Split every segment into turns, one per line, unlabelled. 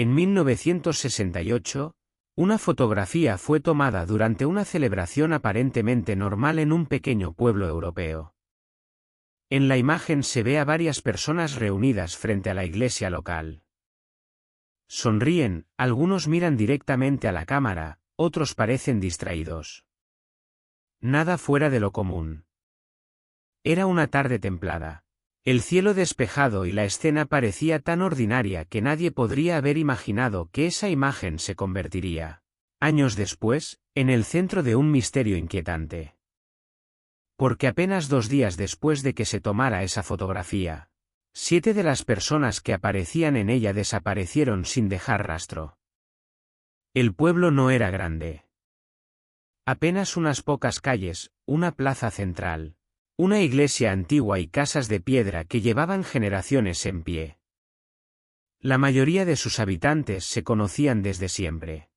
En 1968, una fotografía fue tomada durante una celebración aparentemente normal en un pequeño pueblo europeo. En la imagen se ve a varias personas reunidas frente a la iglesia local. Sonríen, algunos miran directamente a la cámara, otros parecen distraídos. Nada fuera de lo común. Era una tarde templada. El cielo despejado y la escena parecía tan ordinaria que nadie podría haber imaginado que esa imagen se convertiría, años después, en el centro de un misterio inquietante. Porque apenas 2 días después de que se tomara esa fotografía, 7 de las personas que aparecían en ella desaparecieron sin dejar rastro. El pueblo no era grande. Apenas unas pocas calles, una plaza central, una iglesia antigua y casas de piedra que llevaban generaciones en pie. La mayoría de sus habitantes se conocían desde siempre.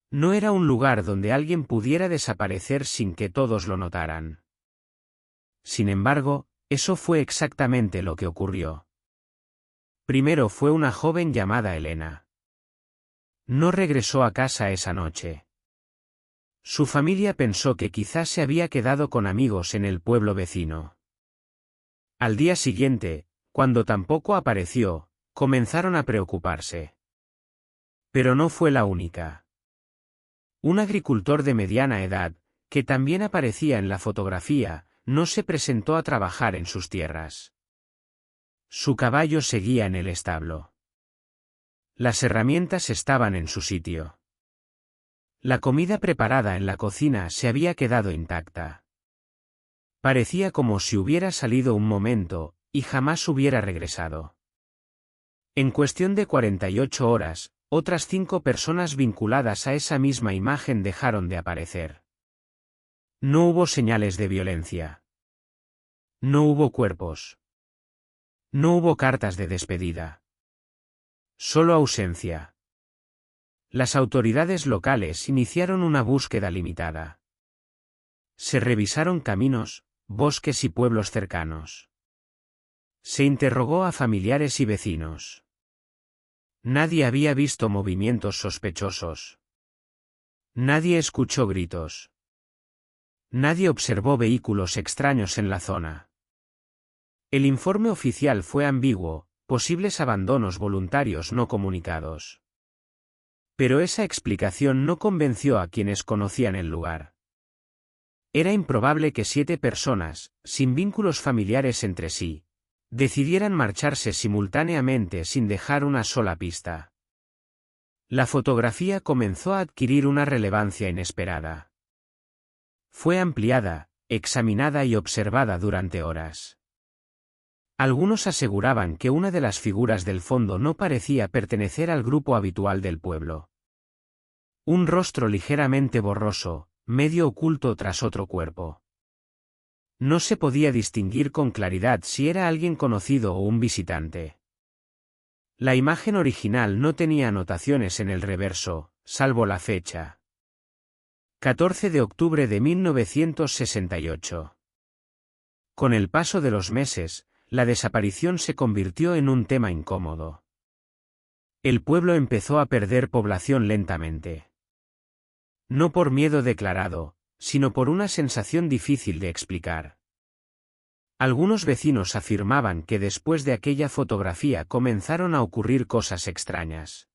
No era un lugar donde alguien pudiera desaparecer sin que todos lo notaran. Sin embargo, eso fue exactamente lo que ocurrió. Primero fue una joven llamada Elena. No regresó a casa esa noche. Su familia pensó que quizás se había quedado con amigos en el pueblo vecino. Al día siguiente, cuando tampoco apareció, comenzaron a preocuparse. Pero no fue la única. Un agricultor de mediana edad, que también aparecía en la fotografía, no se presentó a trabajar en sus tierras. Su caballo seguía en el establo. Las herramientas estaban en su sitio. La comida preparada en la cocina se había quedado intacta. Parecía como si hubiera salido un momento, y jamás hubiera regresado. En cuestión de 48 horas, otras 5 personas vinculadas a esa misma imagen dejaron de aparecer. No hubo señales de violencia. No hubo cuerpos. No hubo cartas de despedida. Solo ausencia. Las autoridades locales iniciaron una búsqueda limitada. Se revisaron caminos, bosques y pueblos cercanos. Se interrogó a familiares y vecinos. Nadie había visto movimientos sospechosos. Nadie escuchó gritos. Nadie observó vehículos extraños en la zona. El informe oficial fue ambiguo, posibles abandonos voluntarios no comunicados. Pero esa explicación no convenció a quienes conocían el lugar. Era improbable que 7 personas, sin vínculos familiares entre sí, decidieran marcharse simultáneamente sin dejar una sola pista. La fotografía comenzó a adquirir una relevancia inesperada. Fue ampliada, examinada y observada durante horas. Algunos aseguraban que una de las figuras del fondo no parecía pertenecer al grupo habitual del pueblo. Un rostro ligeramente borroso, medio oculto tras otro cuerpo. No se podía distinguir con claridad si era alguien conocido o un visitante. La imagen original no tenía anotaciones en el reverso, salvo la fecha. 14 de octubre de 1968. Con el paso de los meses, la desaparición se convirtió en un tema incómodo. El pueblo empezó a perder población lentamente. No por miedo declarado, sino por una sensación difícil de explicar. Algunos vecinos afirmaban que después de aquella fotografía comenzaron a ocurrir cosas extrañas.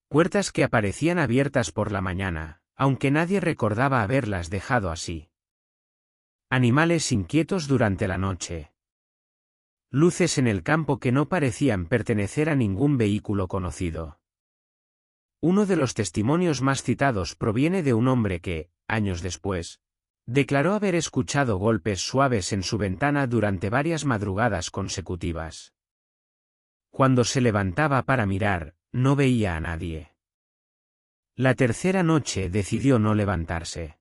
Puertas que aparecían abiertas por la mañana, aunque nadie recordaba haberlas dejado así. Animales inquietos durante la noche. Luces en el campo que no parecían pertenecer a ningún vehículo conocido. Uno de los testimonios más citados proviene de un hombre que, años después, declaró haber escuchado golpes suaves en su ventana durante varias madrugadas consecutivas. Cuando se levantaba para mirar, no veía a nadie. La tercera noche decidió no levantarse.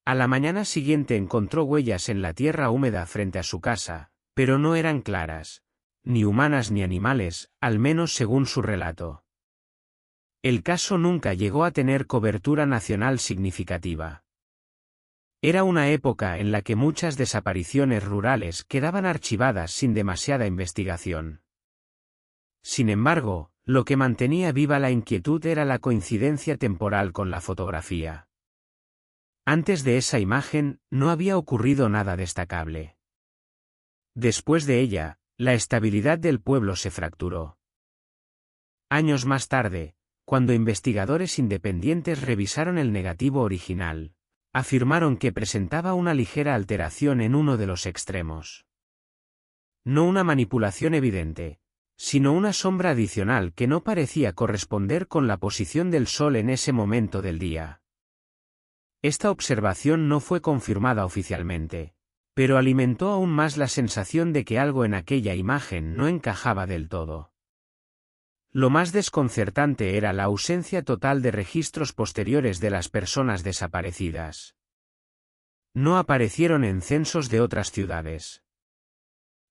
A la mañana siguiente encontró huellas en la tierra húmeda frente a su casa, pero no eran claras, ni humanas ni animales, al menos según su relato. El caso nunca llegó a tener cobertura nacional significativa. Era una época en la que muchas desapariciones rurales quedaban archivadas sin demasiada investigación. Sin embargo, Lo que mantenía viva la inquietud era la coincidencia temporal con la fotografía. Antes de esa imagen, no había ocurrido nada destacable. Después de ella, la estabilidad del pueblo se fracturó. Años más tarde, cuando investigadores independientes revisaron el negativo original, afirmaron que presentaba una ligera alteración en uno de los extremos. No una manipulación evidente, sino una sombra adicional que no parecía corresponder con la posición del sol en ese momento del día. Esta observación no fue confirmada oficialmente, pero alimentó aún más la sensación de que algo en aquella imagen no encajaba del todo. Lo más desconcertante era la ausencia total de registros posteriores de las personas desaparecidas. No aparecieron en censos de otras ciudades.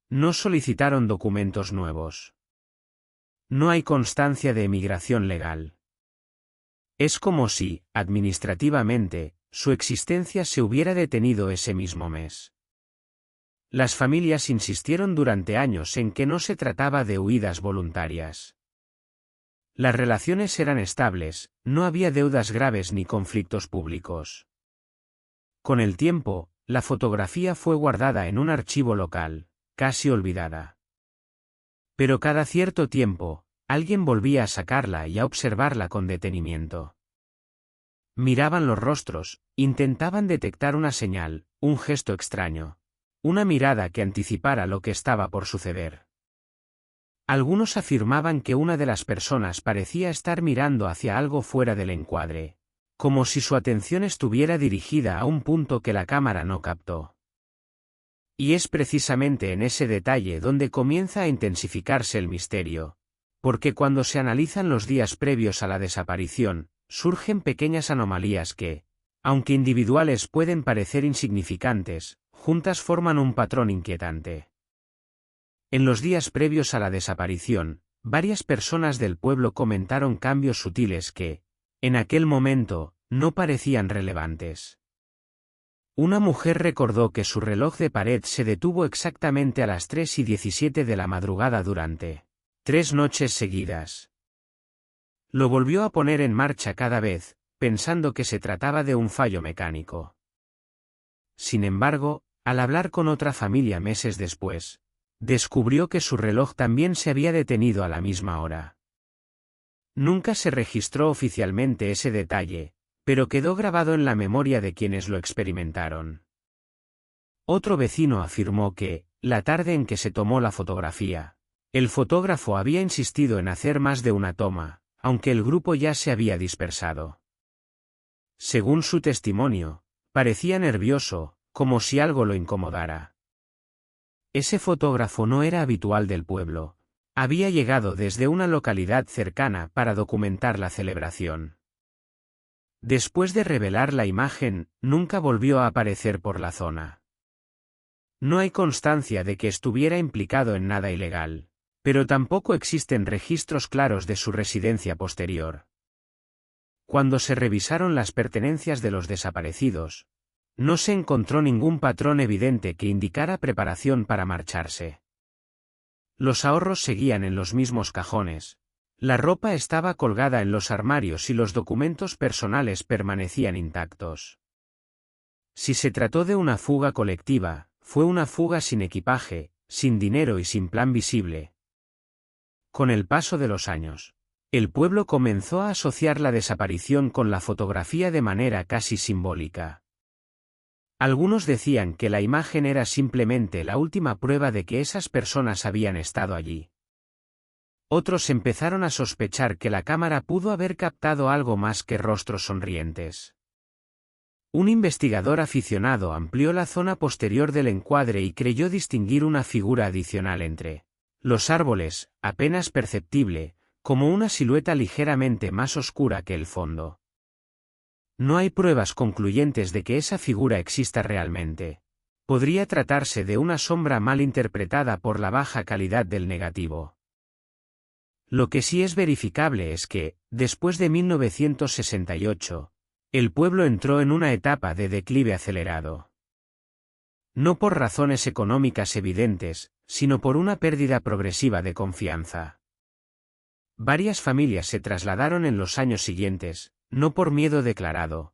No solicitaron documentos nuevos. No hay constancia de emigración legal. Es como si, administrativamente, su existencia se hubiera detenido ese mismo mes. Las familias insistieron durante años en que no se trataba de huidas voluntarias. Las relaciones eran estables, no había deudas graves ni conflictos públicos. Con el tiempo, la fotografía fue guardada en un archivo local, casi olvidada. Pero cada cierto tiempo, alguien volvía a sacarla y a observarla con detenimiento. Miraban los rostros, intentaban detectar una señal, un gesto extraño, una mirada que anticipara lo que estaba por suceder. Algunos afirmaban que una de las personas parecía estar mirando hacia algo fuera del encuadre, como si su atención estuviera dirigida a un punto que la cámara no captó. Y es precisamente en ese detalle donde comienza a intensificarse el misterio, porque cuando se analizan los días previos a la desaparición, surgen pequeñas anomalías que, aunque individuales pueden parecer insignificantes, juntas forman un patrón inquietante. En los días previos a la desaparición, varias personas del pueblo comentaron cambios sutiles que, en aquel momento, no parecían relevantes. Una mujer recordó que su reloj de pared se detuvo exactamente a las 3:17 de la madrugada durante 3 noches seguidas. Lo volvió a poner en marcha cada vez, pensando que se trataba de un fallo mecánico. Sin embargo, al hablar con otra familia meses después, descubrió que su reloj también se había detenido a la misma hora. Nunca se registró oficialmente ese detalle, pero quedó grabado en la memoria de quienes lo experimentaron. Otro vecino afirmó que, la tarde en que se tomó la fotografía, el fotógrafo había insistido en hacer más de una toma, aunque el grupo ya se había dispersado. Según su testimonio, parecía nervioso, como si algo lo incomodara. Ese fotógrafo no era habitual del pueblo. Había llegado desde una localidad cercana para documentar la celebración. Después de revelar la imagen, nunca volvió a aparecer por la zona. No hay constancia de que estuviera implicado en nada ilegal, pero tampoco existen registros claros de su residencia posterior. Cuando se revisaron las pertenencias de los desaparecidos, no se encontró ningún patrón evidente que indicara preparación para marcharse. Los ahorros seguían en los mismos cajones, la ropa estaba colgada en los armarios y los documentos personales permanecían intactos. Si se trató de una fuga colectiva, fue una fuga sin equipaje, sin dinero y sin plan visible. Con el paso de los años, el pueblo comenzó a asociar la desaparición con la fotografía de manera casi simbólica. Algunos decían que la imagen era simplemente la última prueba de que esas personas habían estado allí. Otros empezaron a sospechar que la cámara pudo haber captado algo más que rostros sonrientes. Un investigador aficionado amplió la zona posterior del encuadre y creyó distinguir una figura adicional entre los árboles, apenas perceptible, como una silueta ligeramente más oscura que el fondo. No hay pruebas concluyentes de que esa figura exista realmente. Podría tratarse de una sombra mal interpretada por la baja calidad del negativo. Lo que sí es verificable es que, después de 1968, el pueblo entró en una etapa de declive acelerado. No por razones económicas evidentes, sino por una pérdida progresiva de confianza. Varias familias se trasladaron en los años siguientes, no por miedo declarado,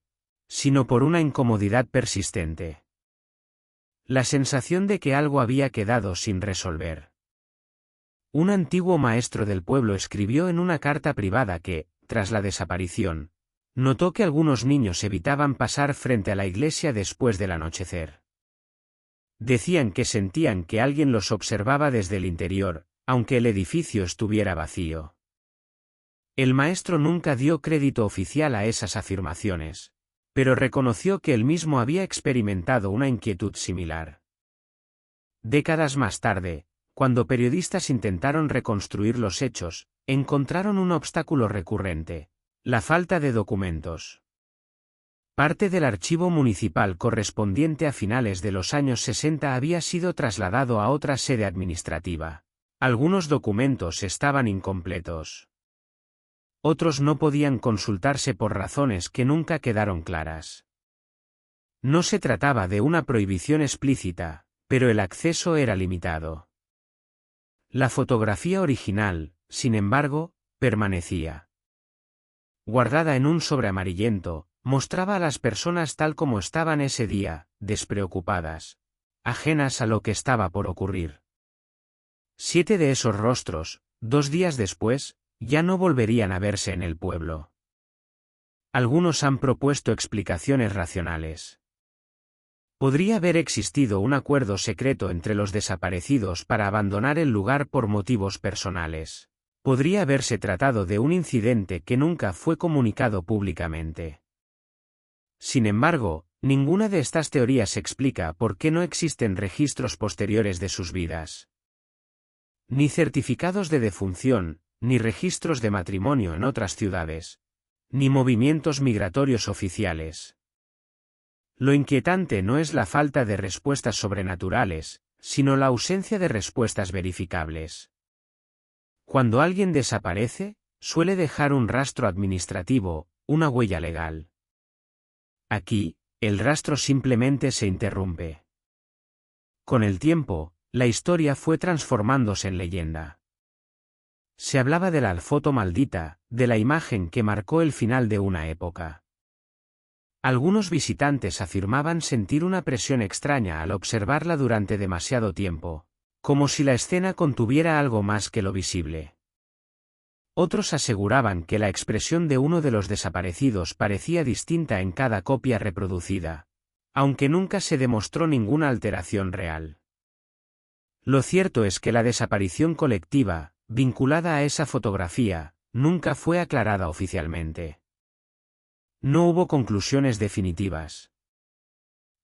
sino por una incomodidad persistente. La sensación de que algo había quedado sin resolver. Un antiguo maestro del pueblo escribió en una carta privada que, tras la desaparición, notó que algunos niños evitaban pasar frente a la iglesia después del anochecer. Decían que sentían que alguien los observaba desde el interior, aunque el edificio estuviera vacío. El maestro nunca dio crédito oficial a esas afirmaciones, pero reconoció que él mismo había experimentado una inquietud similar. Décadas más tarde, cuando periodistas intentaron reconstruir los hechos, encontraron un obstáculo recurrente: la falta de documentos. Parte del archivo municipal correspondiente a finales de los años 60 había sido trasladado a otra sede administrativa. Algunos documentos estaban incompletos. Otros no podían consultarse por razones que nunca quedaron claras. No se trataba de una prohibición explícita, pero el acceso era limitado. La fotografía original, sin embargo, permanecía. Guardada en un sobre amarillento, mostraba a las personas tal como estaban ese día, despreocupadas, ajenas a lo que estaba por ocurrir. 7 de esos rostros, 2 días después, ya no volverían a verse en el pueblo. Algunos han propuesto explicaciones racionales. Podría haber existido un acuerdo secreto entre los desaparecidos para abandonar el lugar por motivos personales. Podría haberse tratado de un incidente que nunca fue comunicado públicamente. Sin embargo, ninguna de estas teorías explica por qué no existen registros posteriores de sus vidas. Ni certificados de defunción, ni registros de matrimonio en otras ciudades, ni movimientos migratorios oficiales. Lo inquietante no es la falta de respuestas sobrenaturales, sino la ausencia de respuestas verificables. Cuando alguien desaparece, suele dejar un rastro administrativo, una huella legal. Aquí, el rastro simplemente se interrumpe. Con el tiempo, la historia fue transformándose en leyenda. Se hablaba de la foto maldita, de la imagen que marcó el final de una época. Algunos visitantes afirmaban sentir una presión extraña al observarla durante demasiado tiempo, como si la escena contuviera algo más que lo visible. Otros aseguraban que la expresión de uno de los desaparecidos parecía distinta en cada copia reproducida, aunque nunca se demostró ninguna alteración real. Lo cierto es que la desaparición colectiva, vinculada a esa fotografía, nunca fue aclarada oficialmente. No hubo conclusiones definitivas.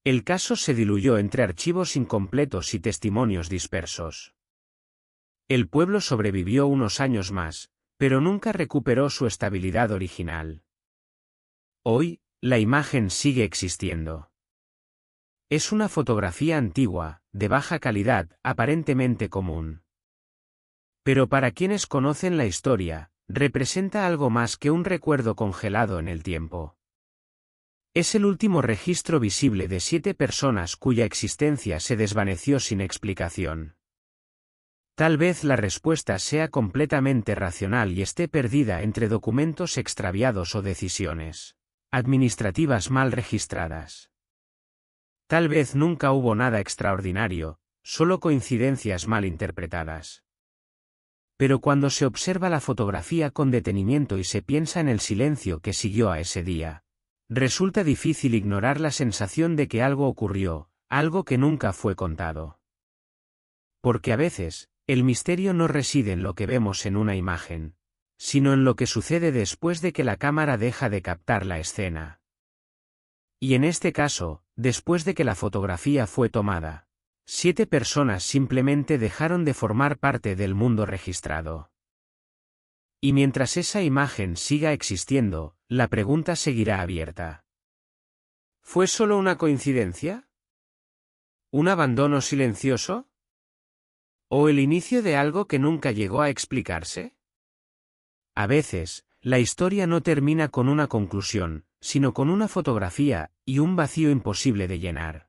El caso se diluyó entre archivos incompletos y testimonios dispersos. El pueblo sobrevivió unos años más, pero nunca recuperó su estabilidad original. Hoy, la imagen sigue existiendo. Es una fotografía antigua, de baja calidad, aparentemente común. Pero para quienes conocen la historia, representa algo más que un recuerdo congelado en el tiempo. Es el último registro visible de 7 personas cuya existencia se desvaneció sin explicación. Tal vez la respuesta sea completamente racional y esté perdida entre documentos extraviados o decisiones administrativas mal registradas. Tal vez nunca hubo nada extraordinario, solo coincidencias mal interpretadas. Pero cuando se observa la fotografía con detenimiento y se piensa en el silencio que siguió a ese día, resulta difícil ignorar la sensación de que algo ocurrió, algo que nunca fue contado. Porque a veces, el misterio no reside en lo que vemos en una imagen, sino en lo que sucede después de que la cámara deja de captar la escena. Y en este caso, después de que la fotografía fue tomada, 7 personas simplemente dejaron de formar parte del mundo registrado. Y mientras esa imagen siga existiendo, la pregunta seguirá abierta. ¿Fue solo una coincidencia? ¿Un abandono silencioso? ¿O el inicio de algo que nunca llegó a explicarse? A veces, la historia no termina con una conclusión, sino con una fotografía y un vacío imposible de llenar.